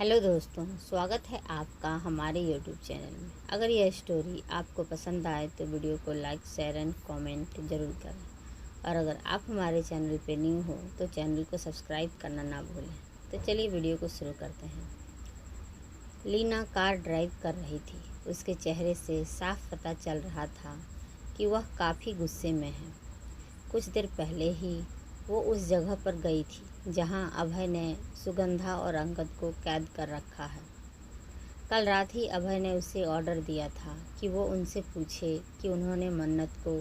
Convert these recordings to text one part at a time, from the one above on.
Hello दोस्तों, स्वागत है आपका हमारे यूट्यूब चैनल में। अगर यह स्टोरी आपको पसंद आए तो वीडियो को लाइक, शेयर एंड कमेंट ज़रूर करें। और अगर आप हमारे चैनल पे न्यू हो तो चैनल को सब्सक्राइब करना ना भूलें। तो चलिए वीडियो को शुरू करते हैं। लीना कार ड्राइव कर रही थी। उसके चेहरे से साफ पता चल रहा था कि वह काफ़ी गुस्से में है। कुछ देर पहले ही वो उस जगह पर गई थी जहां अभय ने सुगंधा और अंगद को कैद कर रखा है। कल रात ही अभय ने उसे ऑर्डर दिया था कि वो उनसे पूछे कि उन्होंने मन्नत को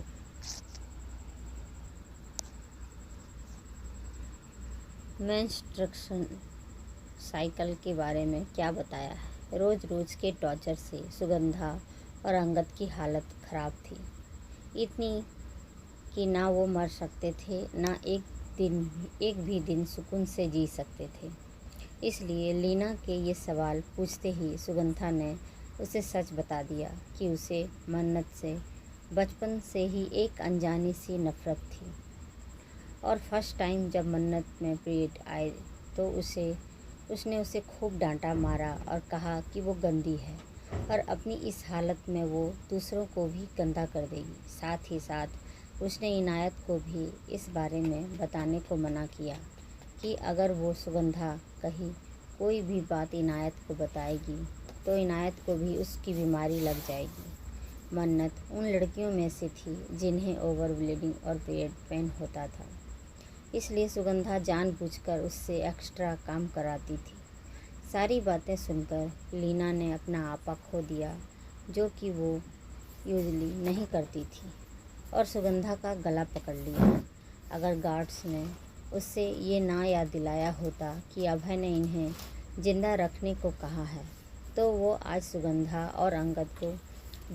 मेंस्ट्रुएशन साइकिल के बारे में क्या बताया है। रोज़ रोज़ के टॉर्चर से सुगंधा और अंगद की हालत ख़राब थी, इतनी कि ना वो मर सकते थे, ना एक भी दिन सुकून से जी सकते थे। इसलिए लीना के ये सवाल पूछते ही सुगंधा ने उसे सच बता दिया कि उसे मन्नत से बचपन से ही एक अनजानी सी नफ़रत थी। और फर्स्ट टाइम जब मन्नत में पीरियड आए तो उसने उसे खूब डांटा, मारा और कहा कि वो गंदी है और अपनी इस हालत में वो दूसरों को भी गंदा कर देगी। साथ ही साथ उसने इनायत को भी इस बारे में बताने को मना किया कि अगर वो सुगंधा कहीं कोई भी बात इनायत को बताएगी तो इनायत को भी उसकी बीमारी लग जाएगी। मन्नत उन लड़कियों में से थी जिन्हें ओवर ब्लीडिंग और पीरियड पेन होता था, इसलिए सुगंधा जानबूझकर उससे एक्स्ट्रा काम कराती थी। सारी बातें सुनकर लीना ने अपना आपा खो दिया, जो कि वो यूजली नहीं करती थी, और सुगंधा का गला पकड़ लिया। अगर गार्ड्स ने उससे ये ना याद दिलाया होता कि अभय ने इन्हें जिंदा रखने को कहा है तो वो आज सुगंधा और अंगद को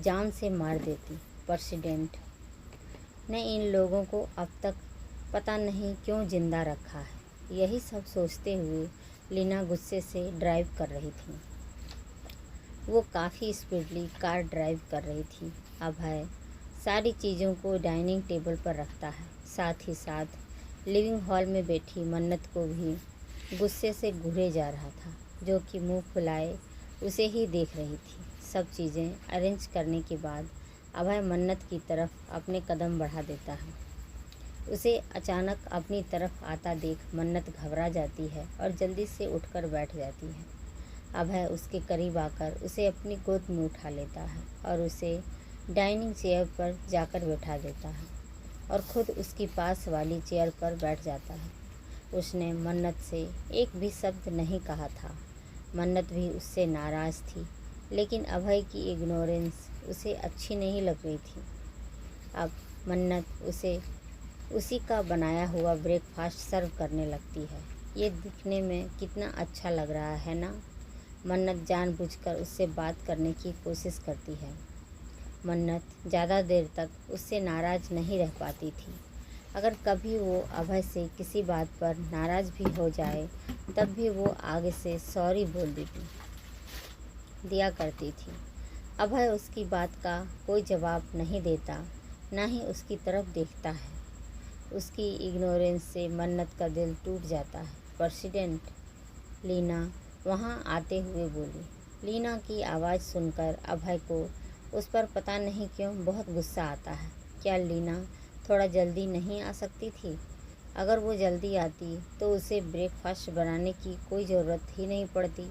जान से मार देती। प्रेसिडेंट ने इन लोगों को अब तक पता नहीं क्यों जिंदा रखा है। यही सब सोचते हुए लीना गुस्से से ड्राइव कर रही थी। वो काफ़ी स्पीडली कार ड्राइव कर रही थी। अभय सारी चीज़ों को डाइनिंग टेबल पर रखता है। साथ ही साथ लिविंग हॉल में बैठी मन्नत को भी गुस्से से घूरे जा रहा था, जो कि मुंह फुलाए उसे ही देख रही थी। सब चीज़ें अरेंज करने के बाद अभय मन्नत की तरफ अपने कदम बढ़ा देता है। उसे अचानक अपनी तरफ आता देख मन्नत घबरा जाती है और जल्दी से उठकर बैठ जाती है। अभय उसके करीब आकर उसे अपनी गोद में उठा लेता है और उसे डाइनिंग चेयर पर जाकर बैठा देता है और ख़ुद उसकी पास वाली चेयर पर बैठ जाता है। उसने मन्नत से एक भी शब्द नहीं कहा था। मन्नत भी उससे नाराज़ थी, लेकिन अभय की इग्नोरेंस उसे अच्छी नहीं लग रही थी। अब मन्नत उसे उसी का बनाया हुआ ब्रेकफास्ट सर्व करने लगती है। ये दिखने में कितना अच्छा लग रहा है ना। मन्नत जानबूझकर उससे बात करने की कोशिश करती है। मन्नत ज़्यादा देर तक उससे नाराज़ नहीं रह पाती थी। अगर कभी वो अभय से किसी बात पर नाराज़ भी हो जाए तब भी वो आगे से सॉरी बोल दिया करती थी। अभय उसकी बात का कोई जवाब नहीं देता, ना ही उसकी तरफ देखता है। उसकी इग्नोरेंस से मन्नत का दिल टूट जाता है। प्रेसिडेंट, लीना वहाँ आते हुए बोली। लीना की आवाज़ सुनकर अभय को उस पर पता नहीं क्यों बहुत गुस्सा आता है। क्या लीना थोड़ा जल्दी नहीं आ सकती थी? अगर वो जल्दी आती तो उसे ब्रेकफास्ट बनाने की कोई ज़रूरत ही नहीं पड़ती।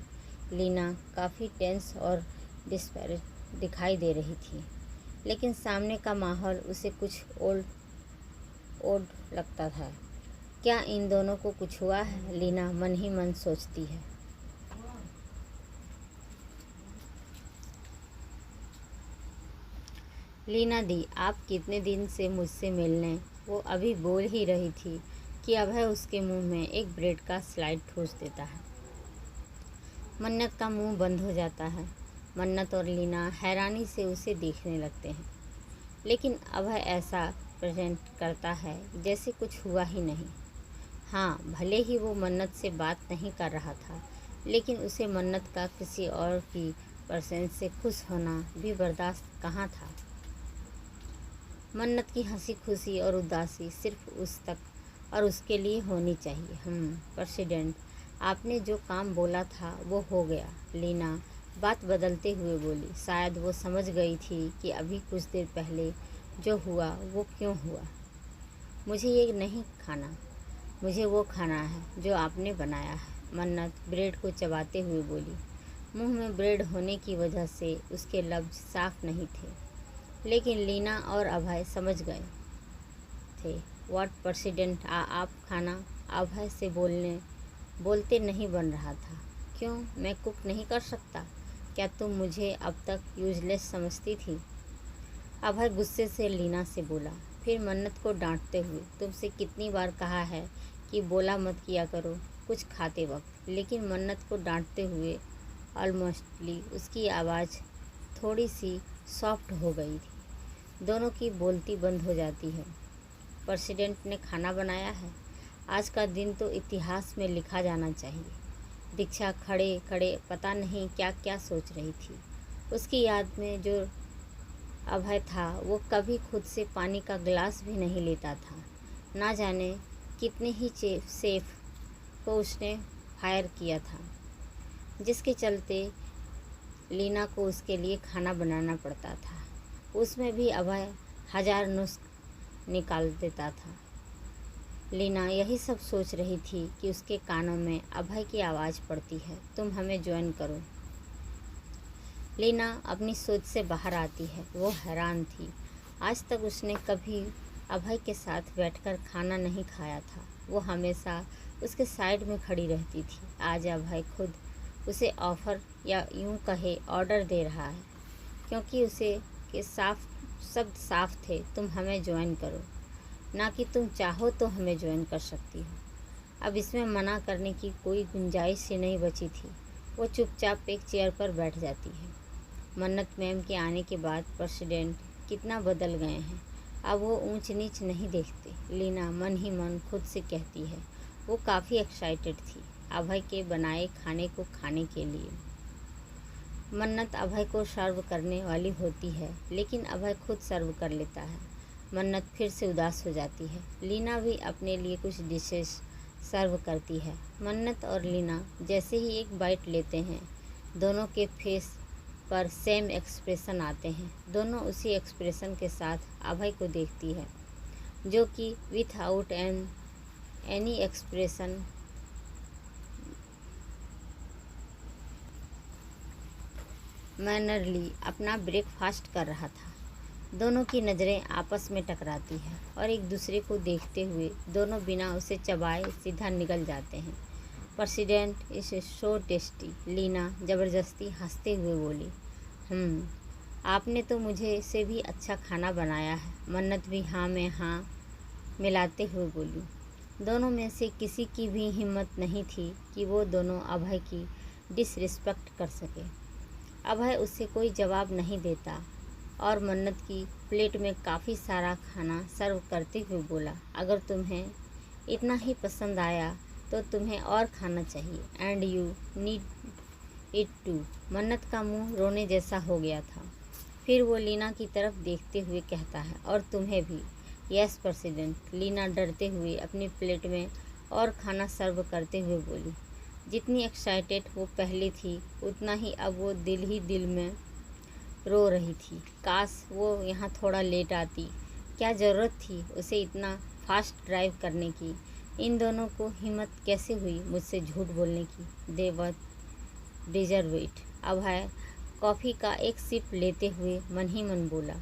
लीना काफ़ी टेंस और डिस्पैरेट दिखाई दे रही थी, लेकिन सामने का माहौल उसे कुछ ओड लगता था। क्या इन दोनों को कुछ हुआ है? लीना मन ही मन सोचती है। लीना दी, आप कितने दिन से मुझसे मिलने? वो अभी बोल ही रही थी कि अभय उसके मुंह में एक ब्रेड का स्लाइड ठूस देता है। मन्नत का मुंह बंद हो जाता है। मन्नत और लीना हैरानी से उसे देखने लगते हैं, लेकिन अभय ऐसा प्रेजेंट करता है जैसे कुछ हुआ ही नहीं। हाँ, भले ही वो मन्नत से बात नहीं कर रहा था, लेकिन उसे मन्नत का किसी और की प्रेजेंस से खुश होना भी बर्दाश्त कहाँ था। मन्नत की हंसी खुशी और उदासी सिर्फ उस तक और उसके लिए होनी चाहिए। प्रेसिडेंट, आपने जो काम बोला था वो हो गया। लीना बात बदलते हुए बोली। शायद वो समझ गई थी कि अभी कुछ देर पहले जो हुआ वो क्यों हुआ। मुझे ये नहीं खाना, मुझे वो खाना है जो आपने बनाया है। मन्नत ब्रेड को चबाते हुए बोली। मुंह में ब्रेड होने की वजह से उसके लफ्ज़ साफ नहीं थे, लेकिन लीना और अभय समझ गए थे। व्हाट प्रेसिडेंट, आप खाना अभय से बोलते नहीं बन रहा था। क्यों, मैं कुक नहीं कर सकता? क्या तुम मुझे अब तक यूजलेस समझती थी? अभय गुस्से से लीना से बोला, फिर मन्नत को डांटते हुए, तुमसे कितनी बार कहा है कि बोला मत किया करो कुछ खाते वक्त। लेकिन मन्नत को डांटते हुए ऑलमोस्टली उसकी आवाज़ थोड़ी सी सॉफ्ट हो गई थी। दोनों की बोलती बंद हो जाती है। प्रेसिडेंट ने खाना बनाया है। आज का दिन तो इतिहास में लिखा जाना चाहिए। दीक्षा खड़े खड़े पता नहीं क्या क्या सोच रही थी। उसकी याद में जो अभय था वो कभी खुद से पानी का गिलास भी नहीं लेता था। ना जाने कितने ही सेफ को उसने फायर किया था, जिसके चलते लीना को उसके लिए खाना बनाना पड़ता था। उसमें भी अभय 1000 नुस्खे निकाल देता था। लीना यही सब सोच रही थी कि उसके कानों में अभय की आवाज़ पड़ती है, तुम हमें ज्वाइन करो। लीना अपनी सोच से बाहर आती है। वो हैरान थी। आज तक उसने कभी अभय के साथ बैठकर खाना नहीं खाया था। वो हमेशा उसके साइड में खड़ी रहती थी। आज अभय खुद उसे ऑफ़र या यूं कहे ऑर्डर दे रहा है, क्योंकि उसे के शब्द साफ थे, तुम हमें ज्वाइन करो, ना कि तुम चाहो तो हमें ज्वाइन कर सकती हो। अब इसमें मना करने की कोई गुंजाइश ही नहीं बची थी। वो चुपचाप एक चेयर पर बैठ जाती है। मन्नत मैम के आने के बाद प्रेसिडेंट कितना बदल गए हैं। अब वो ऊंच नीच नहीं देखते, लीना मन ही मन खुद से कहती है। वो काफ़ी एक्साइटेड थी अभय के बनाए खाने को खाने के लिए। मन्नत अभय को सर्व करने वाली होती है, लेकिन अभय खुद सर्व कर लेता है। मन्नत फिर से उदास हो जाती है। लीना भी अपने लिए कुछ डिशेस सर्व करती है। मन्नत और लीना जैसे ही एक बाइट लेते हैं, दोनों के फेस पर सेम एक्सप्रेशन आते हैं। दोनों उसी एक्सप्रेशन के साथ अभय को देखती है, जो कि विथआउट एनी एक्सप्रेशन मैनरली अपना ब्रेकफास्ट कर रहा था। दोनों की नज़रें आपस में टकराती हैं और एक दूसरे को देखते हुए दोनों बिना उसे चबाए सीधा निकल जाते हैं। President is so tasty, Leena ज़बरदस्ती हंसते हुए बोली। आपने तो मुझे से भी अच्छा खाना बनाया है। मन्नत भी हाँ में हाँ मिलाते हुए बोली। दोनों में से किसी की भी हिम्मत नहीं थी कि वो दोनों अभय की डिसरिस्पेक्ट कर सके। अभय उससे कोई जवाब नहीं देता और मन्नत की प्लेट में काफ़ी सारा खाना सर्व करते हुए बोला, अगर तुम्हें इतना ही पसंद आया तो तुम्हें और खाना चाहिए, and you need it too. Mannat का मुंह रोने जैसा हो गया था। फिर वो लीना की तरफ देखते हुए कहता है, और तुम्हें भी। यस प्रेसिडेंट, लीना डरते हुए अपनी प्लेट में और खाना सर्व करते हुए बोली। जितनी एक्साइटेड वो पहले थी, उतना ही अब वो दिल में रो रही थी। काश वो यहाँ थोड़ा लेट आती। क्या ज़रूरत थी उसे इतना फास्ट ड्राइव करने की? इन दोनों को हिम्मत कैसे हुई मुझसे झूठ बोलने की? दे वर डिजर्व इट। अभय कॉफ़ी का एक सिप लेते हुए मन ही मन बोला।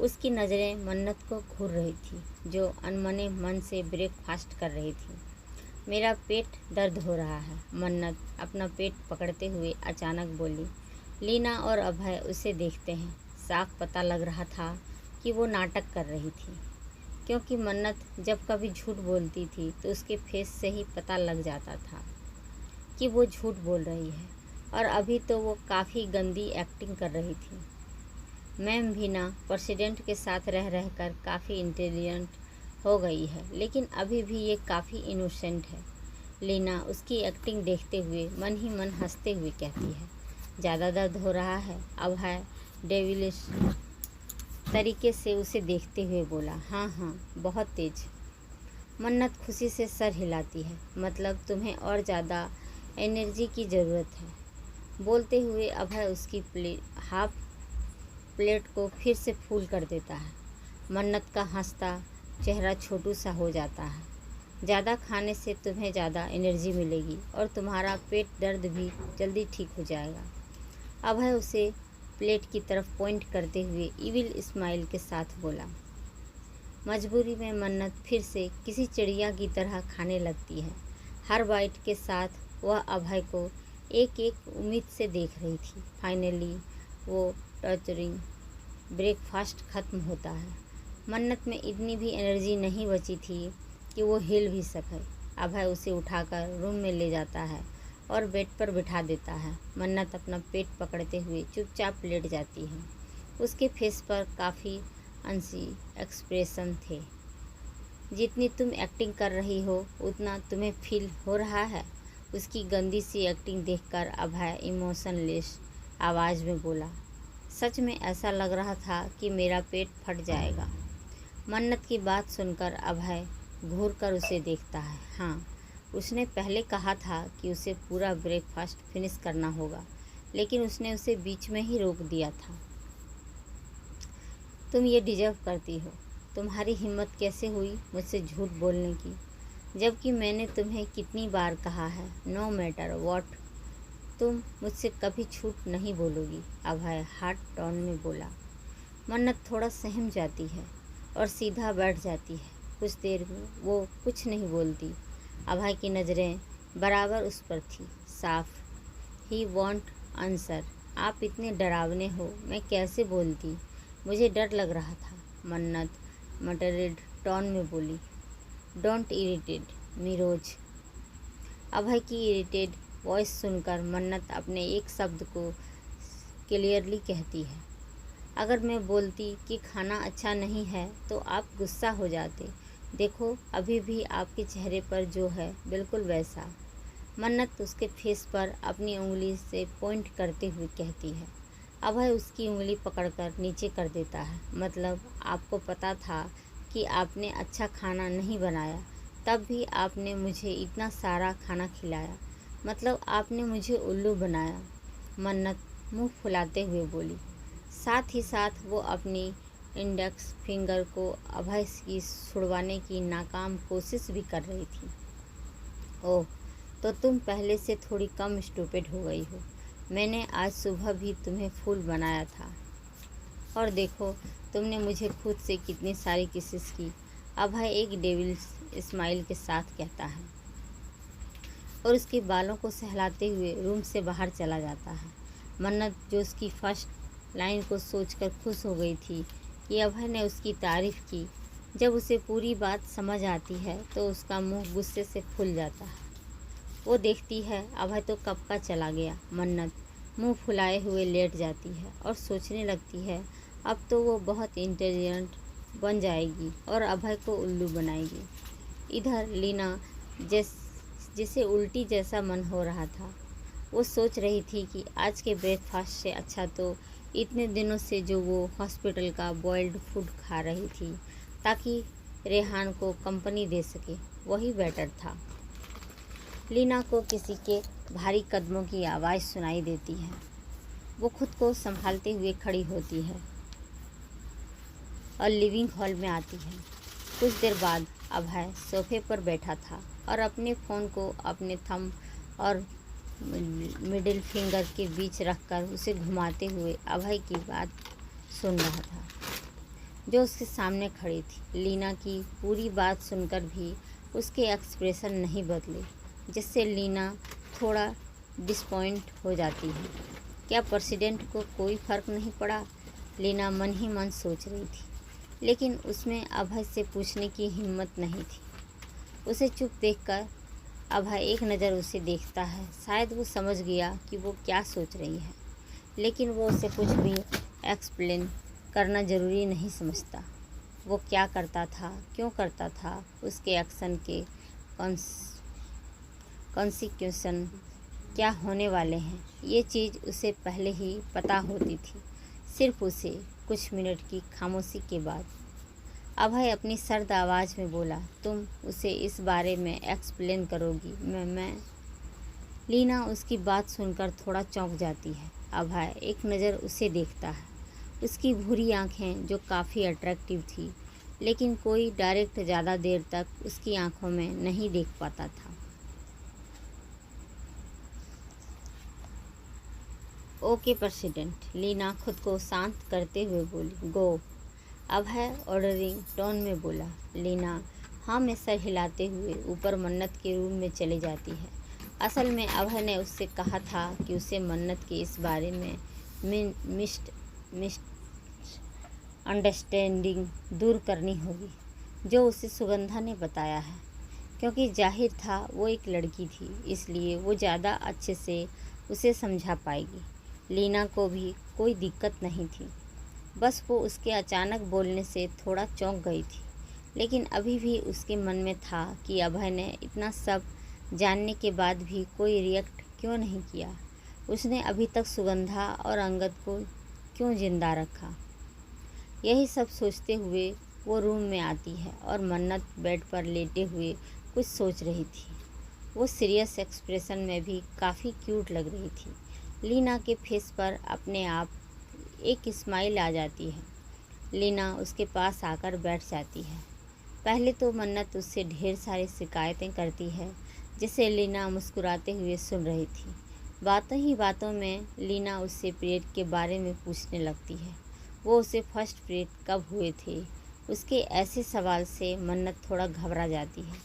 उसकी नज़रें मन्नत को घूर रही थी, जो अनमने मन से ब्रेकफास्ट कर रही थी। मेरा पेट दर्द हो रहा है, मन्नत अपना पेट पकड़ते हुए अचानक बोली। लीना और अभय उसे देखते हैं। साफ पता लग रहा था कि वो नाटक कर रही थी, क्योंकि मन्नत जब कभी झूठ बोलती थी तो उसके फेस से ही पता लग जाता था कि वो झूठ बोल रही है, और अभी तो वो काफ़ी गंदी एक्टिंग कर रही थी। मैम भी ना प्रेसिडेंट के साथ रह रहकर काफ़ी इंटेलिजेंट हो गई है, लेकिन अभी भी ये काफ़ी इनोसेंट है। लीना उसकी एक्टिंग देखते हुए मन ही मन हंसते हुए कहती है। ज़्यादा दर्द हो रहा है? अभय डेविलिश तरीके से उसे देखते हुए बोला। हाँ, बहुत तेज। मन्नत खुशी से सर हिलाती है। मतलब तुम्हें और ज़्यादा एनर्जी की ज़रूरत है। बोलते हुए अभय उसकी हाफ प्लेट को फिर से फुल कर देता है। मन्नत का हंसता चेहरा छोटू सा हो जाता है। ज़्यादा खाने से तुम्हें ज़्यादा एनर्जी मिलेगी और तुम्हारा पेट दर्द भी जल्दी ठीक हो जाएगा। अभय उसे प्लेट की तरफ पॉइंट करते हुए इविल स्माइल के साथ बोला। मजबूरी में मन्नत फिर से किसी चिड़िया की तरह खाने लगती है। हर बाइट के साथ वह अभय को एक एक उम्मीद से देख रही थी। फाइनली वो टॉर्चरिंग ब्रेकफास्ट ख़त्म होता है। मन्नत में इतनी भी एनर्जी नहीं बची थी कि वो हिल भी सके। अभय उसे उठाकर रूम में ले जाता है और बेड पर बिठा देता है। मन्नत अपना पेट पकड़ते हुए चुपचाप लेट जाती है। उसके फेस पर काफ़ी अंशी एक्सप्रेशन थे। जितनी तुम एक्टिंग कर रही हो उतना तुम्हें फील हो रहा है। उसकी गंदी सी एक्टिंग देखकर अभय इमोशनलेस आवाज़ में बोला। सच में ऐसा लग रहा था कि मेरा पेट फट जाएगा। मन्नत की बात सुनकर अभय घूर कर उसे देखता है। हाँ, उसने पहले कहा था कि उसे पूरा ब्रेकफास्ट फिनिश करना होगा, लेकिन उसने उसे बीच में ही रोक दिया था। तुम ये डिजर्व करती हो। तुम्हारी हिम्मत कैसे हुई मुझसे झूठ बोलने की, जबकि मैंने तुम्हें कितनी बार कहा है नो मैटर व्हाट तुम मुझसे कभी झूठ नहीं बोलोगी। अभय हार्ड टोन में बोला। मन्नत थोड़ा सहम जाती है और सीधा बैठ जाती है। कुछ देर में वो कुछ नहीं बोलती। अभय की नज़रें बराबर उस पर थी। साफ ही वॉन्ट आंसर। आप इतने डरावने हो, मैं कैसे बोलती, मुझे डर लग रहा था। मन्नत मटरेड टोन में बोली। डोंट इरिटेट मी रोज। अभय की इरिटेड वॉइस सुनकर मन्नत अपने एक शब्द को क्लियरली कहती है। अगर मैं बोलती कि खाना अच्छा नहीं है तो आप गुस्सा हो जाते। देखो अभी भी आपके चेहरे पर जो है बिल्कुल वैसा। मन्नत उसके फेस पर अपनी उंगली से पॉइंट करते हुए कहती है। अभय उसकी उंगली पकड़कर नीचे कर देता है। मतलब आपको पता था कि आपने अच्छा खाना नहीं बनाया, तब भी आपने मुझे इतना सारा खाना खिलाया। मतलब आपने मुझे उल्लू बनाया। मन्नत मुंह फुलाते हुए बोली। साथ ही साथ वो अपनी इंडेक्स फिंगर को अभय की छुड़वाने की नाकाम कोशिश भी कर रही थी। ओह, तो तुम पहले से थोड़ी कम स्टूपिड हो गई हो। मैंने आज सुबह भी तुम्हें फूल बनाया था और देखो तुमने मुझे खुद से कितनी सारी किसेस की। अभय एक डेविल स्माइल के साथ कहता है और उसके बालों को सहलाते हुए रूम से बाहर चला जाता है। मन्नत जो उसकी फर्स्ट लाइन को सोचकर खुश हो गई थी कि अभय ने उसकी तारीफ़ की, जब उसे पूरी बात समझ आती है तो उसका मुंह गुस्से से फूल जाता है। वो देखती है अभय तो कब का चला गया। मन्नत मुंह फुलाए हुए लेट जाती है और सोचने लगती है अब तो वो बहुत इंटेलिजेंट बन जाएगी और अभय को उल्लू बनाएगी। इधर लीना जिसे उल्टी जैसा मन हो रहा था, वो सोच रही थी कि आज के ब्रेकफास्ट से अच्छा तो इतने दिनों से जो वो हॉस्पिटल का बॉइल्ड फूड खा रही थी ताकि रेहान को कंपनी दे सके, वही बेटर था। लीना को किसी के भारी कदमों की आवाज़ सुनाई देती है। वो खुद को संभालते हुए खड़ी होती है और लिविंग हॉल में आती है। कुछ देर बाद अभय सोफे पर बैठा था और अपने फ़ोन को अपने थंब और मिडिल फिंगर के बीच रखकर उसे घुमाते हुए अभय की बात सुन रहा था जो उसके सामने खड़ी थी। लीना की पूरी बात सुनकर भी उसके एक्सप्रेशन नहीं बदले, जिससे लीना थोड़ा डिसपॉइंट हो जाती है। क्या प्रेसिडेंट को कोई फ़र्क नहीं पड़ा? लीना मन ही मन सोच रही थी, लेकिन उसमें अभय से पूछने की हिम्मत नहीं थी। उसे चुप देखकर अभय एक नज़र उसे देखता है। शायद वो समझ गया कि वो क्या सोच रही है, लेकिन वो उसे कुछ भी एक्सप्लेन करना ज़रूरी नहीं समझता। वो क्या करता था, क्यों करता था, उसके एक्शन के कॉन्सिक्वेंस क्या होने वाले हैं, ये चीज़ उसे पहले ही पता होती थी। सिर्फ उसे कुछ मिनट की खामोशी के बाद अभय अपनी सर्द आवाज़ में बोला, तुम उसे इस बारे में एक्सप्लेन करोगी? मैं लीना उसकी बात सुनकर थोड़ा चौंक जाती है। अभय एक नज़र उसे देखता है। उसकी भूरी आंखें जो काफ़ी अट्रैक्टिव थी, लेकिन कोई डायरेक्ट ज़्यादा देर तक उसकी आंखों में नहीं देख पाता था। ओके प्रेसिडेंट, लीना खुद को शांत करते हुए बोली। गो, अभय ऑर्डरिंग टोन में बोला। लीना हाँ में सर हिलाते हुए ऊपर मन्नत के रूम में चली जाती है। असल में अभय ने उससे कहा था कि उसे मन्नत के इस बारे में मिस अंडरस्टैंडिंग दूर करनी होगी जो उसे सुगंधा ने बताया है, क्योंकि जाहिर था वो एक लड़की थी, इसलिए वो ज़्यादा अच्छे से उसे समझा पाएगी। लीना को भी कोई दिक्कत नहीं थी, बस वो उसके अचानक बोलने से थोड़ा चौंक गई थी। लेकिन अभी भी उसके मन में था कि अभय ने इतना सब जानने के बाद भी कोई रिएक्ट क्यों नहीं किया। उसने अभी तक सुगंधा और अंगद को क्यों जिंदा रखा। यही सब सोचते हुए वो रूम में आती है और मन्नत बेड पर लेटे हुए कुछ सोच रही थी। वो सीरियस एक्सप्रेशन में भी काफ़ी क्यूट लग रही थी। लीना के फेस पर अपने आप एक स्माइल आ जाती है। लीना उसके पास आकर बैठ जाती है। पहले तो मन्नत उससे ढेर सारी शिकायतें करती है, जिसे लीना मुस्कुराते हुए सुन रही थी। बातों ही बातों में लीना उससे पीरियड के बारे में पूछने लगती है। वो उसे फर्स्ट पीरियड कब हुए थे। उसके ऐसे सवाल से मन्नत थोड़ा घबरा जाती है,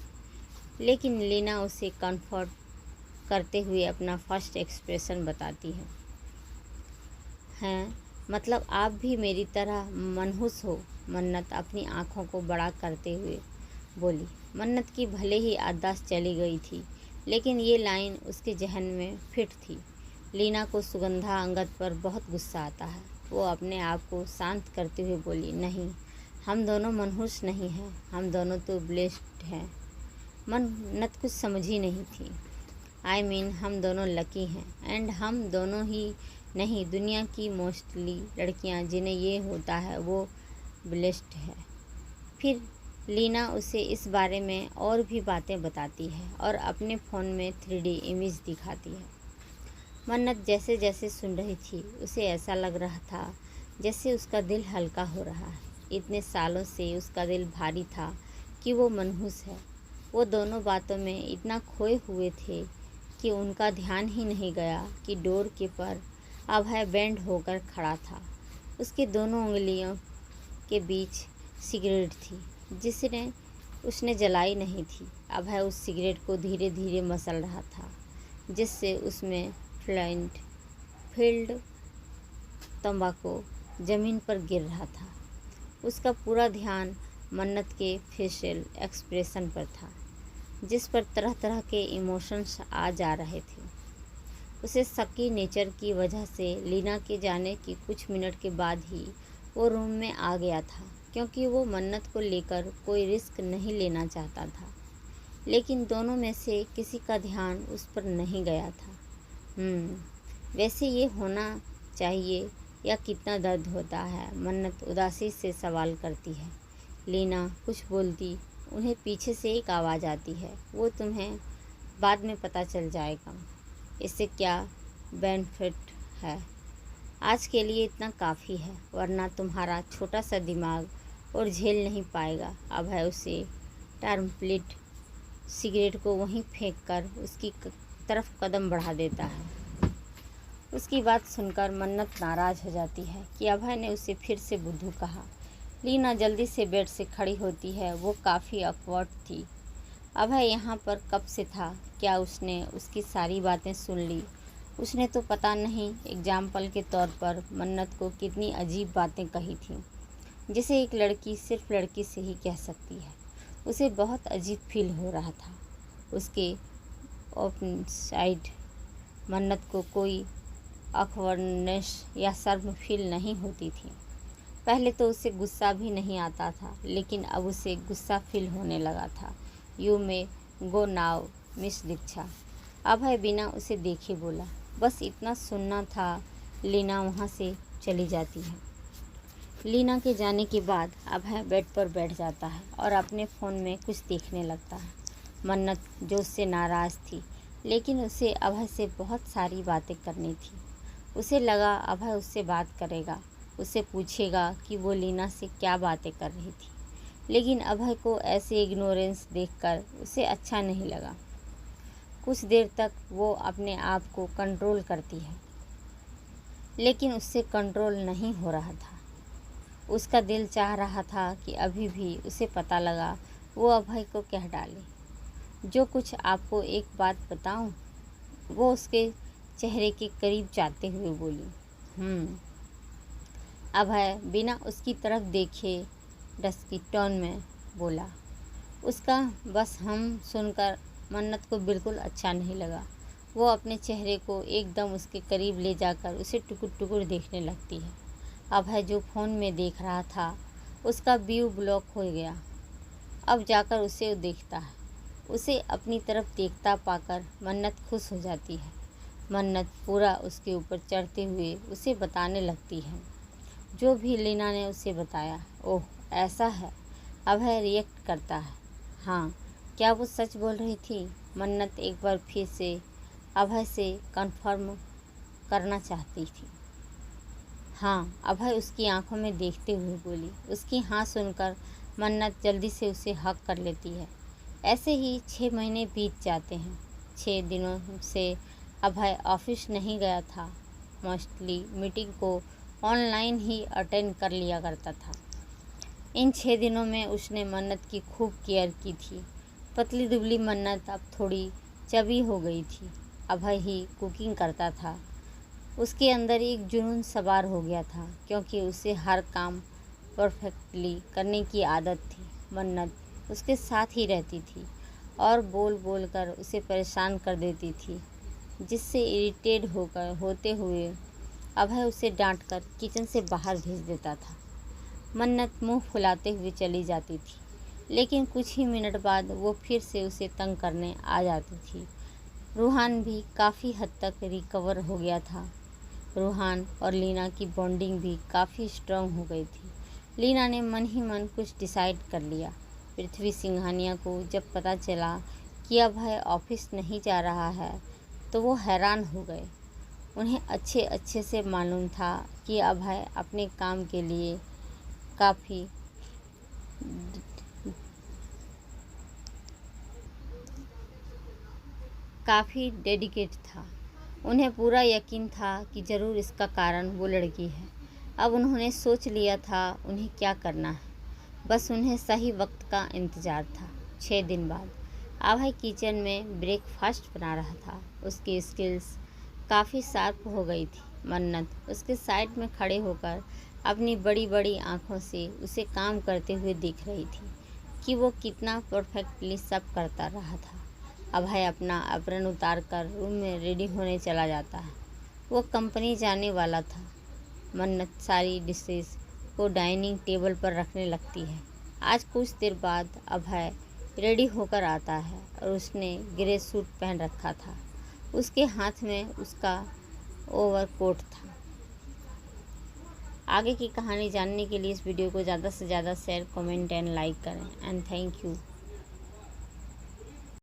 लेकिन लीना उसे कंफर्ट करते हुए अपना फर्स्ट एक्सप्रेशन बताती है। हैं, मतलब आप भी मेरी तरह मनहूस हो, मन्नत अपनी आंखों को बड़ा करते हुए बोली। मन्नत की भले ही याददाश्त चली गई थी, लेकिन ये लाइन उसके जहन में फिट थी। लीना को सुगंधा अंगद पर बहुत गुस्सा आता है। वो अपने आप को शांत करते हुए बोली, नहीं, हम दोनों मनहूस नहीं हैं, हम दोनों तो ब्लेस्ड हैं। मन्नत कुछ समझ ही नहीं थी। आई मीन हम दोनों लकी हैं, एंड हम दोनों ही नहीं, दुनिया की मोस्टली लड़कियां जिन्हें ये होता है वो ब्लेस्ड है। फिर लीना उसे इस बारे में और भी बातें बताती है और अपने फ़ोन में 3D इमेज दिखाती है। मन्नत जैसे जैसे सुन रही थी, उसे ऐसा लग रहा था जैसे उसका दिल हल्का हो रहा है। इतने सालों से उसका दिल भारी था कि वो मनहूस है। वो दोनों बातों में इतना खोए हुए थे कि उनका ध्यान ही नहीं गया कि डोर के पर अभय बेंड होकर खड़ा था। उसके दोनों उंगलियों के बीच सिगरेट थी, जिसने उसने जलाई नहीं थी। अभय उस सिगरेट को धीरे धीरे मसल रहा था, जिससे उसमें फ्लाइंट फील्ड तंबाकू ज़मीन पर गिर रहा था। उसका पूरा ध्यान मन्नत के फेशियल एक्सप्रेशन पर था, जिस पर तरह तरह के इमोशंस आ जा रहे थे। उसे शकी नेचर की वजह से लीना के जाने के कुछ मिनट के बाद ही वो रूम में आ गया था, क्योंकि वो मन्नत को लेकर कोई रिस्क नहीं लेना चाहता था। लेकिन दोनों में से किसी का ध्यान उस पर नहीं गया था। वैसे ये होना चाहिए या कितना दर्द होता है, मन्नत उदासी से सवाल करती है। लीना कुछ बोलती, उन्हें पीछे से एक आवाज़ आती है, वो तुम्हें बाद में पता चल जाएगा। इससे क्या बेनिफिट है, आज के लिए इतना काफ़ी है, वरना तुम्हारा छोटा सा दिमाग और झेल नहीं पाएगा। अभय उसे टर्मप्लेट सिगरेट को वहीं फेंककर उसकी तरफ कदम बढ़ा देता है। उसकी बात सुनकर मन्नत नाराज़ हो जाती है कि अभय ने उसे फिर से बुद्धू कहा। लीना जल्दी से बेड से खड़ी होती है। वो काफ़ी ऑकवर्ड थी। अभय यहाँ पर कब से था? क्या उसने उसकी सारी बातें सुन ली? उसने तो पता नहीं एग्जाम्पल के तौर पर मन्नत को कितनी अजीब बातें कही थीं, जिसे एक लड़की सिर्फ लड़की से ही कह सकती है। उसे बहुत अजीब फील हो रहा था। उसके ओपन साइड मन्नत को कोई ऑकवर्डनेस या शर्म फील नहीं होती थी। पहले तो उसे गुस्सा भी नहीं आता था, लेकिन अब उसे गुस्सा फील होने लगा था। You may go now miss Diksha, Abhay बिना उसे देखे बोला। बस इतना सुनना था। लीना वहाँ से चली जाती है। लीना के जाने के बाद अभय बेड पर बैठ जाता है और अपने फ़ोन में कुछ देखने लगता है। मन्नत जो उससे नाराज़ थी, लेकिन उसे अभय से बहुत सारी बातें करनी थी। उसे लगा अभय उससे बात करेगा, उससे पूछेगा कि वो लीना से क्या बातें कर रही थी। लेकिन अभय को ऐसे इग्नोरेंस देखकर उसे अच्छा नहीं लगा। कुछ देर तक वो अपने आप को कंट्रोल करती है, लेकिन उससे कंट्रोल नहीं हो रहा था। उसका दिल चाह रहा था कि अभी भी उसे पता लगा वो अभय को कह डाले। जो कुछ आपको एक बात बताऊं, वो उसके चेहरे के करीब जाते हुए बोली। अभय बिना उसकी तरफ देखे डस्की टोन में बोला। उसका बस हम सुनकर मन्नत को बिल्कुल अच्छा नहीं लगा। वो अपने चेहरे को एकदम उसके करीब ले जाकर उसे टुकुर टुकुर देखने लगती है। अभय जो फ़ोन में देख रहा था उसका व्यू ब्लॉक हो गया। अब जाकर उसे देखता है। उसे अपनी तरफ देखता पाकर मन्नत खुश हो जाती है। मन्नत पूरा उसके ऊपर चढ़ते हुए उसे बताने लगती है जो भी लीना ने उसे बताया। ओह, ऐसा है? अभय रिएक्ट करता है। हाँ, क्या वो सच बोल रही थी? मन्नत एक बार फिर से अभय से कंफर्म करना चाहती थी। हाँ, अभय उसकी आंखों में देखते हुए बोली। उसकी हाँ सुनकर मन्नत जल्दी से उसे हक कर लेती है। ऐसे ही 6 महीने बीत जाते हैं। 6 दिनों से अभय ऑफिस नहीं गया था। मोस्टली मीटिंग को ऑनलाइन ही अटेंड कर लिया करता था। इन 6 दिनों में उसने मन्नत की खूब केयर की थी। पतली दुबली मन्नत अब थोड़ी चबी हो गई थी। अभय ही कुकिंग करता था। उसके अंदर एक जुनून सवार हो गया था, क्योंकि उसे हर काम परफेक्टली करने की आदत थी। मन्नत उसके साथ ही रहती थी और बोल बोल कर उसे परेशान कर देती थी, जिससे इरिटेट होते हुए अभय उसे डांटकर किचन से बाहर भेज देता था। मन्नत मुंह फुलाते हुए चली जाती थी, लेकिन कुछ ही मिनट बाद वो फिर से उसे तंग करने आ जाती थी। रूहान भी काफ़ी हद तक रिकवर हो गया था। रूहान और लीना की बॉन्डिंग भी काफ़ी स्ट्रांग हो गई थी। लीना ने मन ही मन कुछ डिसाइड कर लिया। पृथ्वी सिंघानिया को जब पता चला कि अभय ऑफिस नहीं जा रहा है तो वो हैरान हो गए। उन्हें अच्छे से मालूम था कि अभय अपने काम के लिए काफ़ी डेडिकेट था। उन्हें पूरा यकीन था कि ज़रूर इसका कारण वो लड़की है। अब उन्होंने सोच लिया था उन्हें क्या करना है, बस उन्हें सही वक्त का इंतज़ार था। 6 दिन बाद अभय किचन में ब्रेकफास्ट बना रहा था। उसकी स्किल्स काफ़ी शार्प हो गई थी। मन्नत उसके साइड में खड़े होकर अपनी बड़ी बड़ी आँखों से उसे काम करते हुए देख रही थी कि वो कितना परफेक्टली सब करता रहा था। अभय अपना एप्रन उतार कर रूम में रेडी होने चला जाता है। वो कंपनी जाने वाला था। मन्नत सारी डिशेस को डाइनिंग टेबल पर रखने लगती है। आज कुछ देर बाद अभय रेडी होकर आता है और उसने ग्रे सूट पहन रखा था। उसके हाथ में उसका ओवरकोट था। आगे की कहानी जानने के लिए इस वीडियो को ज़्यादा से ज़्यादा शेयर, कमेंट एंड लाइक करें। And thank you.